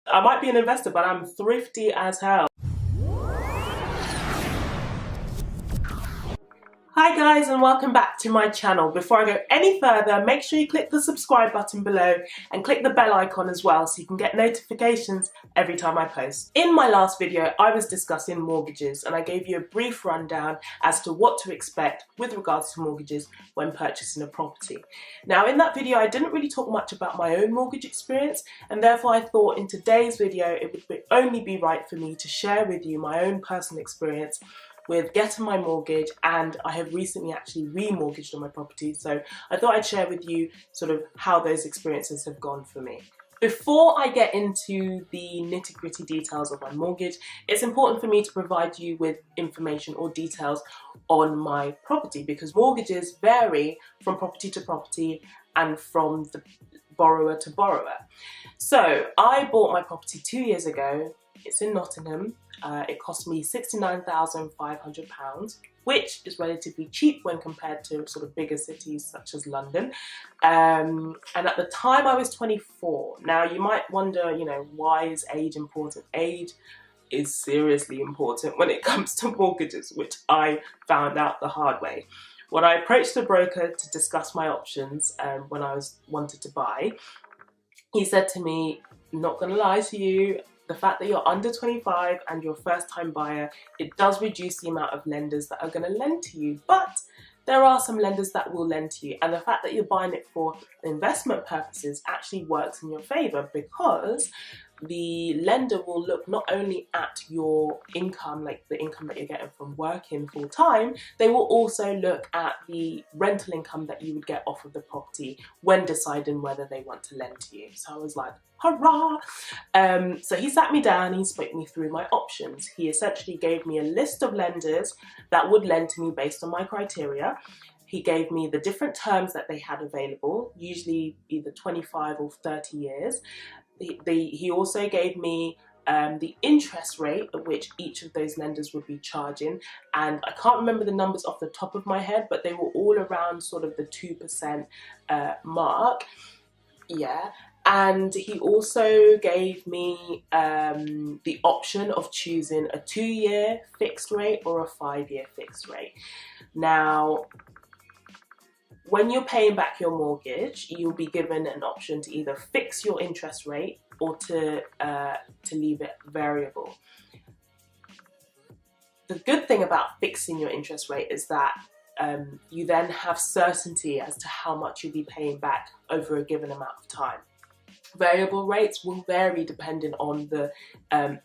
I might be an investor, but I'm thrifty as hell. Hi guys, and welcome back to my channel. Before I go any further, make sure you click the subscribe button below and click the bell icon as well so you can get notifications every time I post. In my last video, I was discussing mortgages and I gave you a brief rundown as to what to expect with regards to mortgages when purchasing a property. Now in that video, I didn't really talk much about my own mortgage experience, and therefore I thought in today's video it would only be right for me to share with you my own personal experience with getting my mortgage, and I have recently actually remortgaged on my property, so I thought I'd share with you sort of how those experiences have gone for me. Before I get into the nitty-gritty details of my mortgage, it's important for me to provide you with information or details on my property, because mortgages vary from property to property and from the borrower to borrower. So I bought my property 2 years ago. It's in Nottingham. It cost me £69,500, which is relatively cheap when compared to sort of bigger cities such as London. And at the time I was 24. Now you might wonder, you know, why is age important? Age is seriously important when it comes to mortgages, which I found out the hard way. When I approached a broker to discuss my options when I wanted to buy, he said to me, not gonna lie to you, the fact that you're under 25 and you're a first-time buyer, it does reduce the amount of lenders that are going to lend to you, but there are some lenders that will lend to you, and the fact that you're buying it for investment purposes actually works in your favour, because the lender will look not only at your income, like the income that you're getting from working full time, they will also look at the rental income that you would get off of the property when deciding whether they want to lend to you. So I was like, hurrah! So he sat me down, he spoke me through my options. He essentially gave me a list of lenders that would lend to me based on my criteria. He gave me the different terms that they had available, usually either 25 or 30 years. He also gave me the interest rate at which each of those lenders would be charging, and I can't remember the numbers off the top of my head, but they were all around sort of the 2% mark. Yeah. And he also gave me the option of choosing a 2-year fixed rate or a 5-year fixed rate. Now, when you're paying back your mortgage, you'll be given an option to either fix your interest rate or to leave it variable. The good thing about fixing your interest rate is that you then have certainty as to how much you'll be paying back over a given amount of time. Variable rates will vary depending on the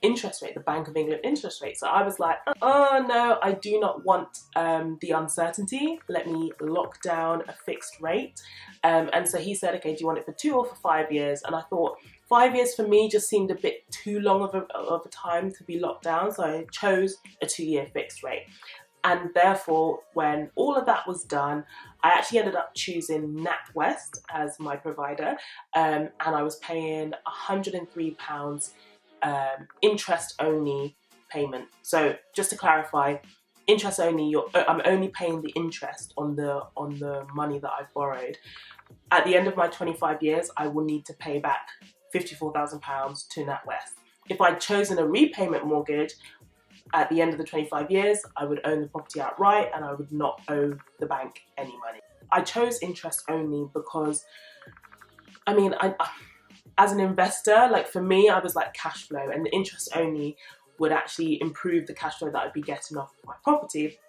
interest rate, the Bank of England interest rate. So I was like, oh no, I do not want the uncertainty. Let me lock down a fixed rate. And so he said, okay, do you want it for 2 or for 5 years? And I thought 5 years for me just seemed a bit too long of a time to be locked down. So I chose a 2-year fixed rate. And therefore, when all of that was done, I actually ended up choosing NatWest as my provider, and I was paying £103 interest-only payment. So just to clarify, interest only. I'm only paying the interest on the money that I've borrowed. At the end of my 25 years, I will need to pay back £54,000 to NatWest. If I'd chosen a repayment mortgage, at the end of the 25 years, I would own the property outright and I would not owe the bank any money. I chose interest only because, I mean, as an investor, like for me, I was like cash flow, and the interest only would actually improve the cash flow that I'd be getting off my property.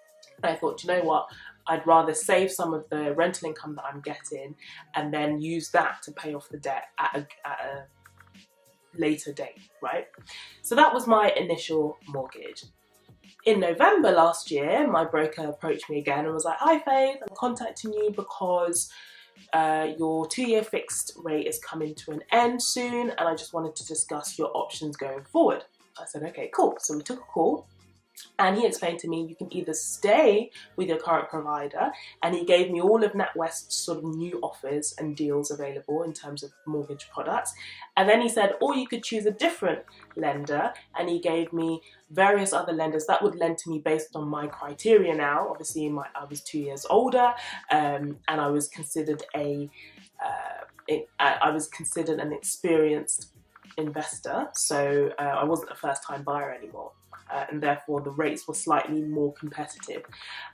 And I thought, do you know what? I'd rather save some of the rental income that I'm getting and then use that to pay off the debt at a later date, right? So that was my initial mortgage. In November last year, my broker approached me again and was like, hi Faith, I'm contacting you because your 2-year fixed rate is coming to an end soon and I just wanted to discuss your options going forward. I said, okay, cool. So we took a call. And he explained to me you can either stay with your current provider, and he gave me all of NatWest's sort of new offers and deals available in terms of mortgage products. And then he said, or you could choose a different lender, and he gave me various other lenders that would lend to me based on my criteria now. Obviously, I was 2 years older, and I was considered an experienced investor, so I wasn't a first-time buyer anymore. And therefore the rates were slightly more competitive.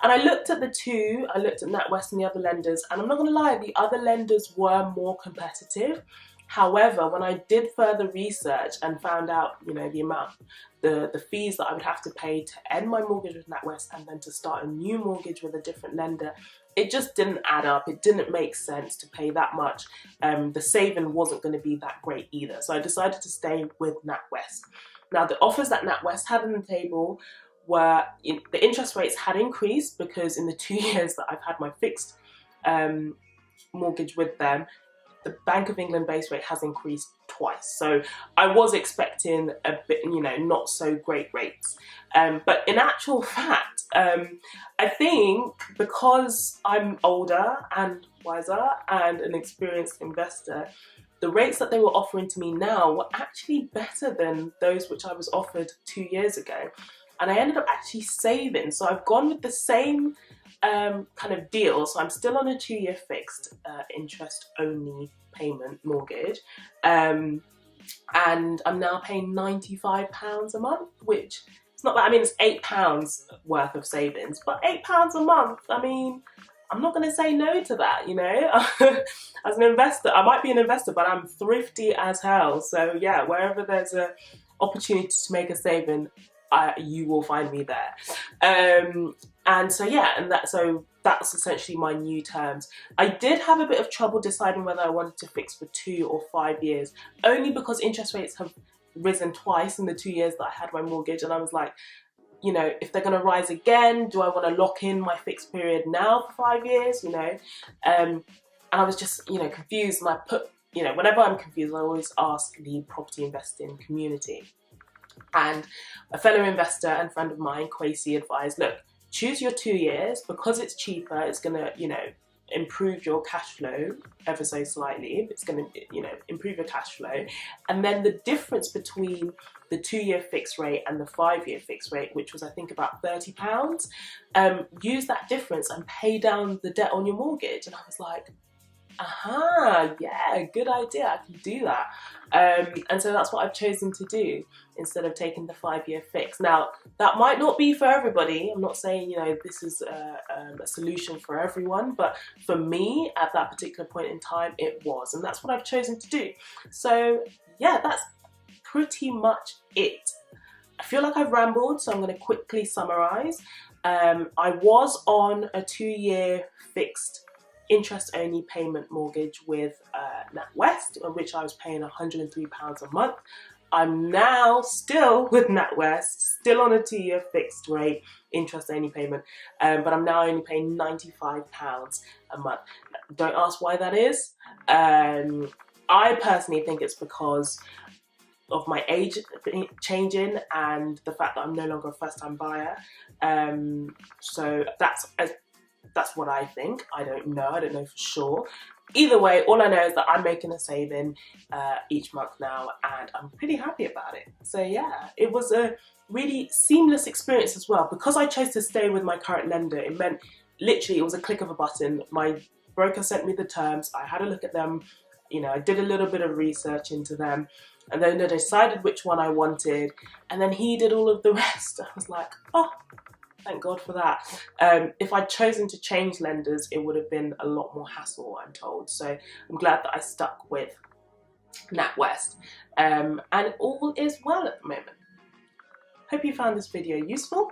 And I looked at the two, I looked at NatWest and the other lenders, and I'm not going to lie, the other lenders were more competitive. However, when I did further research and found out, you know, the amount, the fees that I would have to pay to end my mortgage with NatWest and then to start a new mortgage with a different lender, it just didn't add up. It didn't make sense to pay that much. The saving wasn't going to be that great either. So I decided to stay with NatWest. Now, the offers that NatWest had on the table were, the interest rates had increased because in the 2 years that I've had my fixed mortgage with them, the Bank of England base rate has increased twice. So I was expecting a bit, you know, not so great rates. But in actual fact, I think because I'm older and wiser and an experienced investor, the rates that they were offering to me now were actually better than those which I was offered 2 years ago. And I ended up actually saving. So I've gone with the same kind of deal. So I'm still on a 2-year fixed interest only payment mortgage. And I'm now paying £95 a month, which it's not that, I mean, it's £8 worth of savings, but £8 a month, I mean, I'm not going to say no to that, you know. As an investor, I might be an investor, but I'm thrifty as hell. So yeah, wherever there's an opportunity to make a saving, you will find me there. And so yeah, and that's essentially my new terms. I did have a bit of trouble deciding whether I wanted to fix for 2 or 5 years, only because interest rates have risen twice in the 2 years that I had my mortgage, and I was like, you know, if they're going to rise again, do I want to lock in my fixed period now for 5 years, you know? And I was just, you know, confused, and I put, you know, whenever I'm confused, I always ask the property investing community. And a fellow investor and friend of mine, Kwesi, advised, look, choose your 2 years because it's cheaper, it's going to, you know, improve your cash flow ever so slightly. It's going to, you know, improve your cash flow. And then the difference between the 2-year fixed rate and the 5-year fixed rate, which was I think about £30, use that difference and pay down the debt on your mortgage. And I was like, aha, yeah, good idea, I can do that. And so that's what I've chosen to do instead of taking the 5-year fix. Now, that might not be for everybody. I'm not saying, you know, this is a solution for everyone, but for me, at that particular point in time, it was, and that's what I've chosen to do. So yeah, that's pretty much it. I feel like I've rambled, so I'm going to quickly summarize. I was on a 2-year fixed interest-only payment mortgage with NatWest, on which I was paying £103 a month. I'm now still with NatWest, still on a 2-year fixed rate interest-only payment, but I'm now only paying £95 a month. Don't ask why that is. I personally think it's because of my age changing and the fact that I'm no longer a first-time buyer. So that's what I think. I don't know for sure. Either way, all I know is that I'm making a saving each month now, and I'm pretty happy about it. So yeah, it was a really seamless experience as well. Because I chose to stay with my current lender, it meant literally it was a click of a button. My broker sent me the terms, I had a look at them, you know, I did a little bit of research into them, and then I decided which one I wanted, and then he did all of the rest. I was like, oh, thank God for that. If I'd chosen to change lenders, it would have been a lot more hassle, I'm told. So I'm glad that I stuck with NatWest. And all is well at the moment. Hope you found this video useful.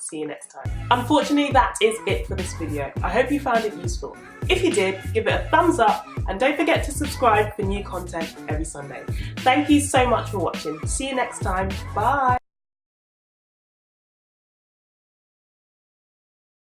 See you next time. Unfortunately, that is it for this video. I hope you found it useful. If you did, give it a thumbs up and don't forget to subscribe for new content every Sunday. Thank you so much for watching. See you next time. Bye.